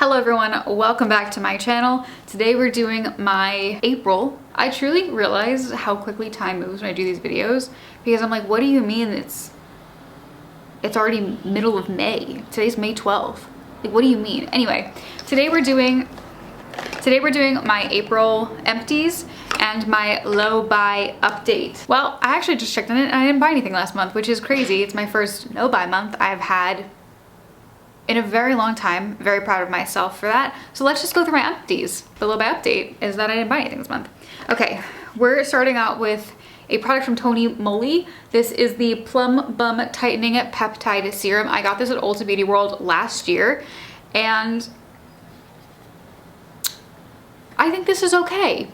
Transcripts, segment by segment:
Hello everyone, welcome back to my channel. Today we're doing my April. I truly realize how quickly time moves when I do these videos because I'm like, what do you mean it's already middle of May? Today's May 12th. Like, what do you mean? Anyway, today we're doing my April empties and my low buy update. Well, I actually just checked on it and I didn't buy anything last month, which is crazy. It's my first no buy month I've had in a very long time. Very proud of myself for that. So let's just go through my empties. The low buy update is that I didn't buy anything this month. Okay, we're starting out with a product from Tony Moly. This is the Plum Bum Tightening Peptide Serum. I got this at Ulta Beauty World last year and I think this is okay.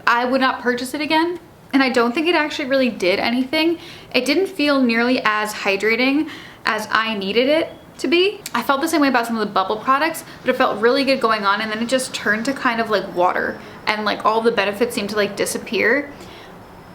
I would not purchase it again, and I don't think it actually really did anything. It didn't feel nearly as hydrating as I needed it to be. I felt the same way about some of the bubble products, but it felt really good going on, and then it just turned to kind of like water, and like all the benefits seemed to like disappear.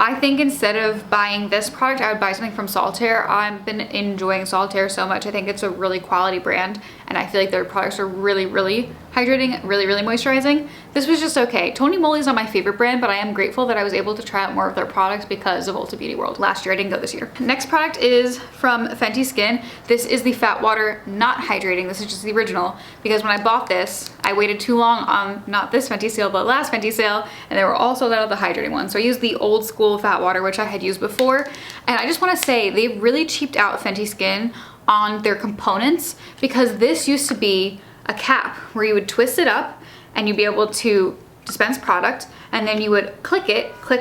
I think instead of buying this product, I would buy something from Solitaire. I've been enjoying Solitaire so much. I think it's a really quality brand, and I feel like their products are really, really hydrating, really, really moisturizing. This was just okay. Tony Moly is not my favorite brand, but I am grateful that I was able to try out more of their products because of Ulta Beauty World. Last year, I didn't go this year. Next product is from Fenty Skin. This is the Fat Water Not Hydrating. This is just the original, because when I bought this, I waited too long on not this Fenty sale, but last Fenty sale, and they were all sold out of the hydrating one. So I used the old school Fat Water, which I had used before, and I just want to say they really cheaped out Fenty Skin on their components, because this used to be a cap where you would twist it up and you'd be able to dispense product, and then you would click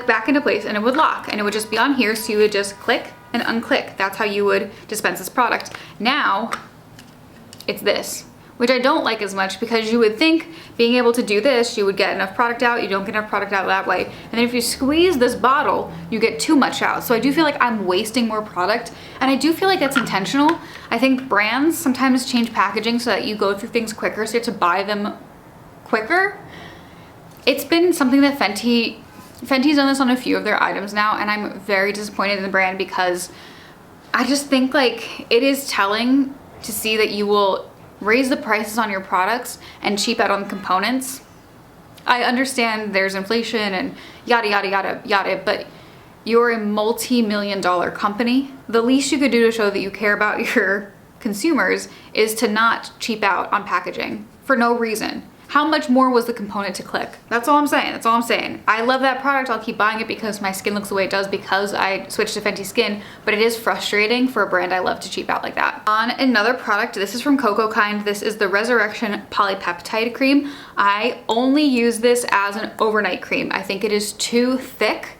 back into place, and it would lock, and it would just be on here, so you would just click and unclick. That's how you would dispense this product. Now it's this, which I don't like as much, because you would think being able to do this, you would get enough product out. You don't get enough product out that way. And then if you squeeze this bottle, you get too much out. So I do feel like I'm wasting more product, and I do feel like that's intentional. I think brands sometimes change packaging so that you go through things quicker, so you have to buy them quicker. It's been something that Fenty's done this on a few of their items now, and I'm very disappointed in the brand, because I just think like it is telling to see that you will raise the prices on your products and cheap out on components. I understand there's inflation and yada, yada, yada, yada, but you're a multi-million-dollar company. The least you could do to show that you care about your consumers is to not cheap out on packaging for no reason. How much more was the component to click? That's all I'm saying. That's all I'm saying. I love that product. I'll keep buying it because my skin looks the way it does because I switched to Fenty Skin, but it is frustrating for a brand I love to cheap out like that. On another product, this is from Coco Kind. This is the Resurrection Polypeptide Cream. I only use this as an overnight cream. I think it is too thick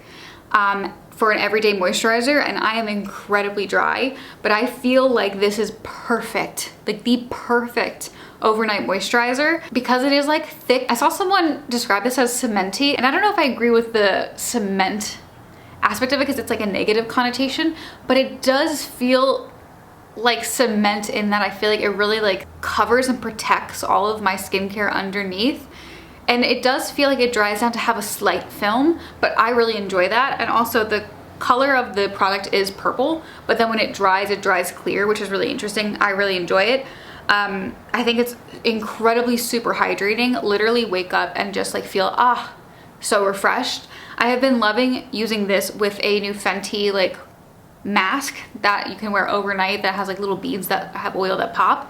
for an everyday moisturizer, and I am incredibly dry, but I feel like this is perfect, like the perfect overnight moisturizer, because it is like thick. I saw someone describe this as cementy, and I don't know if I agree with the cement aspect of it, because it's like a negative connotation, but it does feel like cement in that I feel like it really like covers and protects all of my skincare underneath. And it does feel like it dries down to have a slight film, but I really enjoy that. And also the color of the product is purple, but then when it dries clear, which is really interesting. I really enjoy it. I think it's incredibly super hydrating. Literally wake up and just like feel so refreshed. I have been loving using this with a new Fenty like mask that you can wear overnight that has like little beads that have oil that pop.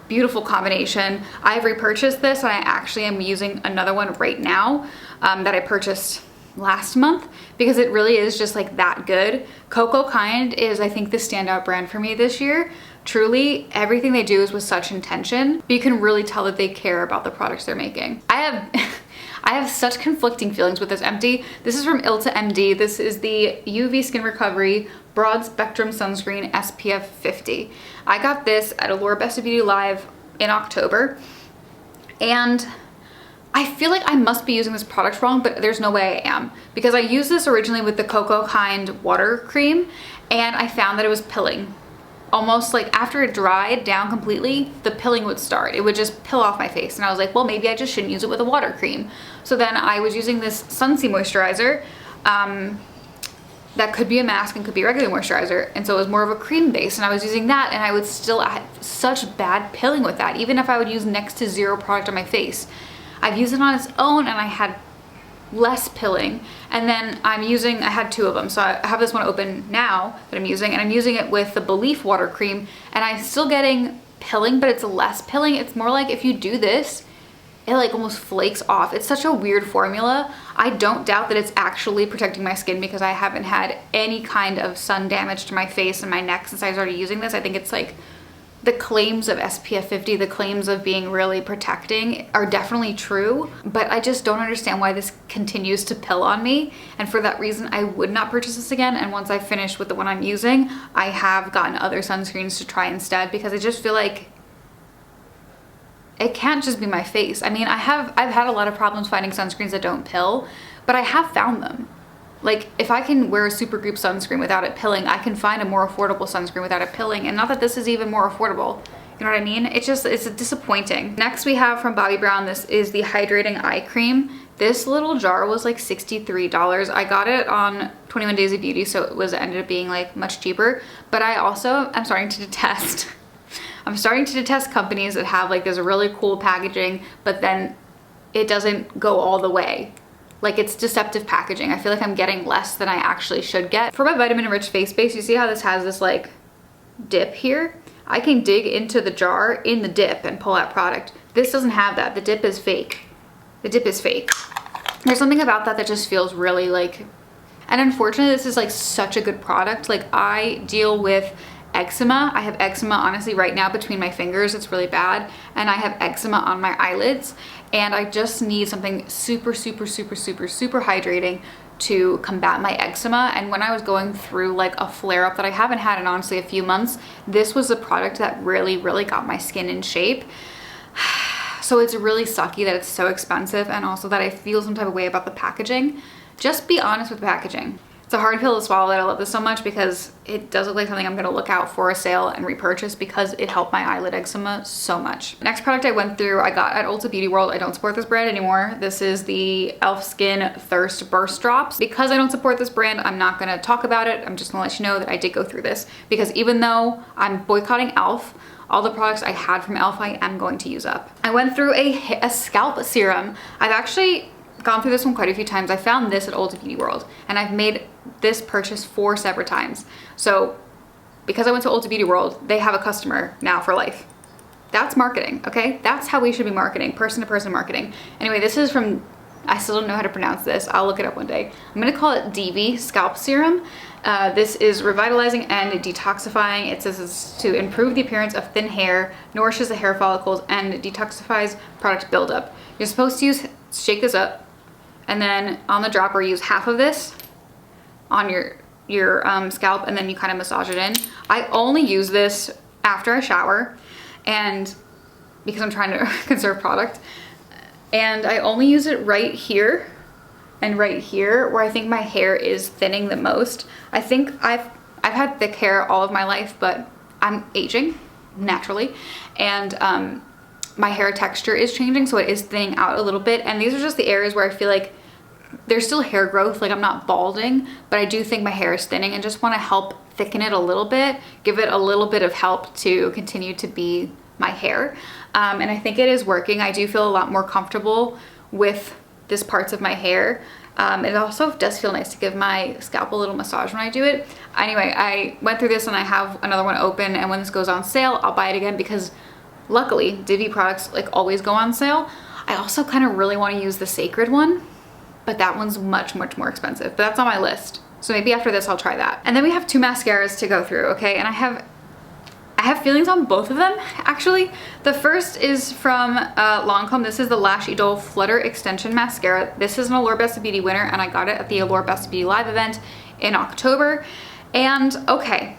Beautiful combination. I've repurchased this, and I actually am using another one right now that I purchased last month, because it really is just like that good. Coco Kind is, I think, the standout brand for me this year. Truly, everything they do is with such intention. You can really tell that they care about the products they're making. I have such conflicting feelings with this empty. This is from Ulta MD. This is the UV Skin Recovery Broad Spectrum Sunscreen SPF 50. I got this at Allure Best of Beauty Live in October, and I feel like I must be using this product wrong, but there's no way I am, because I used this originally with the Coco Kind water cream, and I found that it was pilling. Almost like after it dried down completely, the pilling would start. It would just pill off my face, and I was like, well, maybe I just shouldn't use it with a water cream. So then I was using this Sunsea moisturizer, that could be a mask and could be a regular moisturizer. And so it was more of a cream base, and I was using that, and I would still have such bad pilling with that, even if I would use next to zero product on my face. I've used it on its own and I had less pilling. And then I had 2 of them. So I have this one open now that I'm using, and I'm using it with the Belief water cream, and I'm still getting pilling, but it's less pilling. It's more like if you do this, it like almost flakes off. It's such a weird formula. I don't doubt that it's actually protecting my skin because I haven't had any kind of sun damage to my face and my neck since I started using this. I think it's like the claims of SPF 50, the claims of being really protecting are definitely true, but I just don't understand why this continues to pill on me. And for that reason, I would not purchase this again. And once I finish with the one I'm using, I have gotten other sunscreens to try instead, because I just feel like it can't just be my face. I mean, I've had a lot of problems finding sunscreens that don't pill, but I have found them. Like, if I can wear a Supergoop sunscreen without it pilling, I can find a more affordable sunscreen without it pilling. And not that this is even more affordable. You know what I mean? It's disappointing. Next we have from Bobbi Brown, this is the Hydrating Eye Cream. This little jar was like $63. I got it on 21 Days of Beauty, so it ended up being like much cheaper. But I'm starting to detest I'm starting to detest companies that have like this really cool packaging, but then it doesn't go all the way. Like, it's deceptive packaging. I feel like I'm getting less than I actually should get. For my vitamin enriched face base, you see how this has this like dip here? I can dig into the jar in the dip and pull out product. This doesn't have that. The dip is fake. The dip is fake. There's something about that just feels really like, and unfortunately this is like such a good product. Like, I deal with eczema. I have eczema honestly right now between my fingers. It's really bad. And I have eczema on my eyelids. And I just need something super, super, super, super, super hydrating to combat my eczema. And when I was going through like a flare up that I haven't had in honestly a few months, this was the product that really, really got my skin in shape. So it's really sucky that it's so expensive, and also that I feel some type of way about the packaging. Just be honest with the packaging. It's a hard pill to swallow that I love this so much, because it does look like something I'm gonna look out for a sale and repurchase, because it helped my eyelid eczema so much. Next product I went through, I got at Ulta Beauty World. I don't support this brand anymore. This is the e.l.f. Skin Thirst Burst Drops. Because I don't support this brand, I'm not gonna talk about it. I'm just gonna let you know that I did go through this, because even though I'm boycotting e.l.f., all the products I had from e.l.f. I am going to use up. I went through a scalp serum. I've actually gone through this one quite a few times. I found this at Ulta Beauty World, and I've made this purchase 4 separate times. So because I went to Ulta Beauty World, they have a customer now for life. That's marketing, okay? That's how we should be marketing, person to person marketing. Anyway, this is from, I still don't know how to pronounce this. I'll look it up one day. I'm gonna call it DV Scalp Serum. This is revitalizing and detoxifying. It says it's to improve the appearance of thin hair, nourishes the hair follicles, and detoxifies product buildup. You're supposed to shake this up, and then on the dropper use half of this on your scalp, and then you kind of massage it in. I only use this after I shower, and because I'm trying to conserve product, and I only use it right here and right here where I think my hair is thinning the most. I think I've had thick hair all of my life, but I'm aging naturally, and my hair texture is changing, so it is thinning out a little bit. And these are just the areas where I feel like there's still hair growth, like I'm not balding, but I do think my hair is thinning, and just want to help thicken it a little bit, give it a little bit of help to continue to be my hair. And I think it is working. I do feel a lot more comfortable with this parts of my hair. It also does feel nice to give my scalp a little massage when I do it. Anyway, I went through this and I have another one open, and when this goes on sale, I'll buy it again, because luckily Divi products like always go on sale. I also kind of really want to use the Sacred one, but that one's much, much more expensive, but that's on my list. So maybe after this I'll try that. And then we have 2 mascaras to go through, okay? And I have feelings on both of them, actually. The first is from Lancome. This is the Lash Idole Flutter Extension Mascara. This is an Allure Best of Beauty winner, and I got it at the Allure Best of Beauty live event in October. And okay,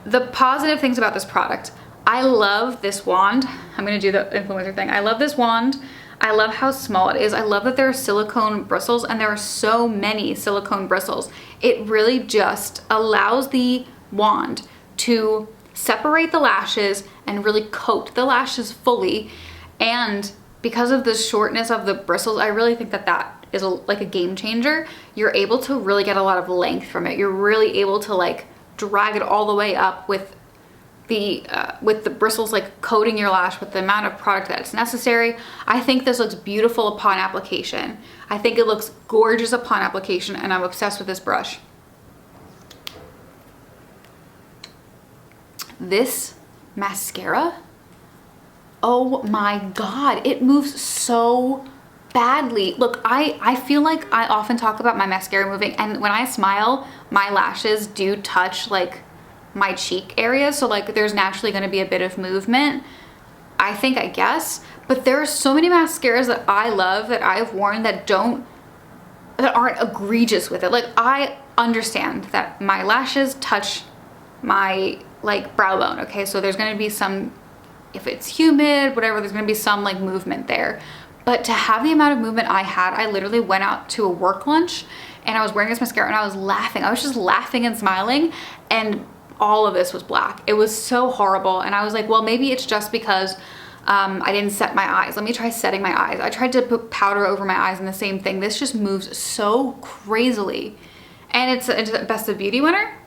the positive things about this product. I love this wand. I'm gonna do the influencer thing. I love this wand. I love how small it is. I love that there are silicone bristles, and there are so many silicone bristles. It really just allows the wand to separate the lashes and really coat the lashes fully. And because of the shortness of the bristles, I really think that that is like a game changer. You're able to really get a lot of length from it. You're really able to like drag it all the way up with the bristles like coating your lash with the amount of product that's necessary. I think this looks beautiful upon application. I think it looks gorgeous upon application, and I'm obsessed with this brush. This mascara, oh my God, it moves so badly. Look, I feel like I often talk about my mascara moving, and when I smile, my lashes do touch like my cheek area, so like there's naturally going to be a bit of movement, I think, I guess. But there are so many mascaras that I love that I've worn that aren't egregious with it. Like, I understand that my lashes touch my like brow bone, okay, so there's going to be some, if it's humid, whatever, there's going to be some like movement there. But to have the amount of movement I had, I literally went out to a work lunch and I was wearing this mascara and I was laughing. I was just laughing and smiling, and all of this was black. It was so horrible. And I was like, well, maybe it's just because I didn't set my eyes. Let me try setting my eyes. I tried to put powder over my eyes and the same thing. This just moves so crazily. And it's a Best of Beauty winner.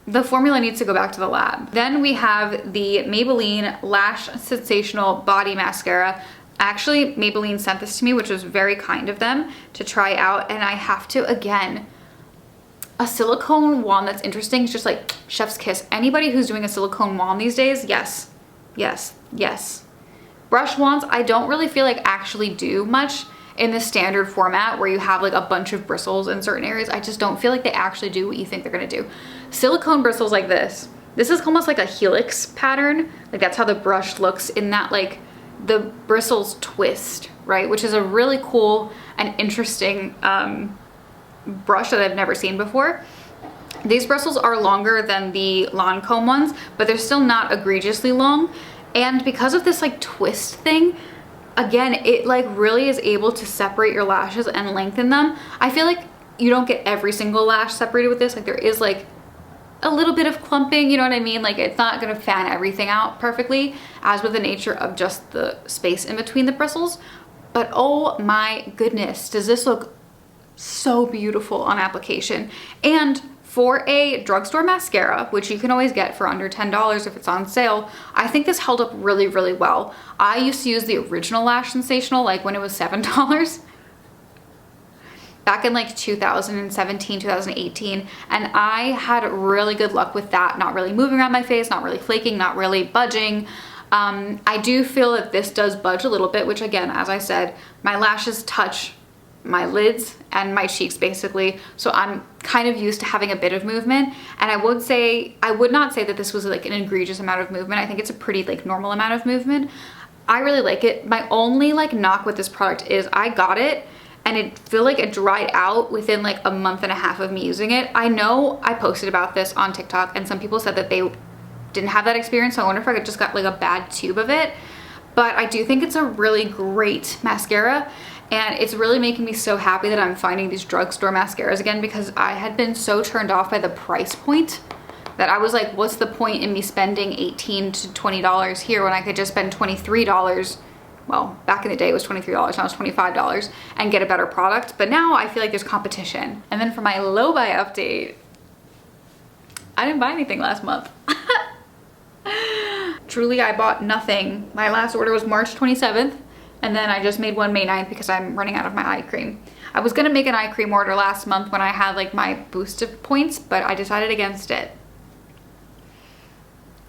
The formula needs to go back to the lab. Then we have the Maybelline Lash Sensational Body Mascara. Actually, Maybelline sent this to me, which was very kind of them to try out. And I have to, again, a silicone wand that's interesting is just like chef's kiss. Anybody who's doing a silicone wand these days, yes, yes, yes. Brush wands, I don't really feel like actually do much in the standard format where you have like a bunch of bristles in certain areas. I just don't feel like they actually do what you think they're gonna do. Silicone bristles like this is almost like a helix pattern. Like that's how the brush looks, in that like the bristles twist, right? Which is a really cool and interesting brush that I've never seen before. These bristles are longer than the Lancome ones, but they're still not egregiously long. And because of this like twist thing, again, it like really is able to separate your lashes and lengthen them. I feel like you don't get every single lash separated with this. Like there is like a little bit of clumping, you know what I mean? Like it's not gonna fan everything out perfectly, as with the nature of just the space in between the bristles. But oh my goodness, does this look so beautiful on application. And for a drugstore mascara, which you can always get for under $10 if it's on sale, I think this held up really, really well. I used to use the original Lash Sensational like when it was $7 back in like 2017, 2018, and I had really good luck with that, not really moving around my face, not really flaking, not really budging. I do feel that this does budge a little bit, which again, as I said, my lashes touch my lids and my cheeks basically, so I'm kind of used to having a bit of movement. And I would not say that this was like an egregious amount of movement. I think it's a pretty like normal amount of movement. I really like it. My only like knock with this product is I got it and it feel like it dried out within like a month and a half of me using it. I know I posted about this on TikTok and some people said that they didn't have that experience, so I wonder if I just got like a bad tube of it. But I do think it's a really great mascara, and it's really making me so happy that I'm finding these drugstore mascaras again, because I had been so turned off by the price point that I was like, what's the point in me spending $18 to $20 here when I could just spend $23? Well, back in the day it was $23, now it's $25, and get a better product. But now I feel like there's competition. And then for my low buy update, I didn't buy anything last month. Truly, I bought nothing. My last order was March 27th, and then I just made one May 9th because I'm running out of my eye cream. I was gonna make an eye cream order last month when I had like my boost of points, but I decided against it.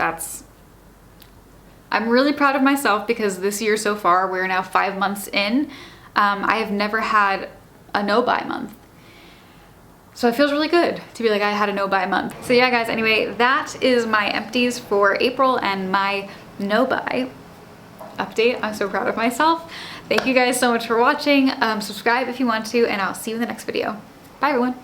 I'm really proud of myself because this year so far, we're now 5 months in. I have never had a no-buy month. So it feels really good to be like, I had a no-buy month. So yeah, guys, anyway, that is my empties for April and my no-buy update. I'm so proud of myself. Thank you guys so much for watching. Subscribe if you want to, and I'll see you in the next video. Bye, everyone.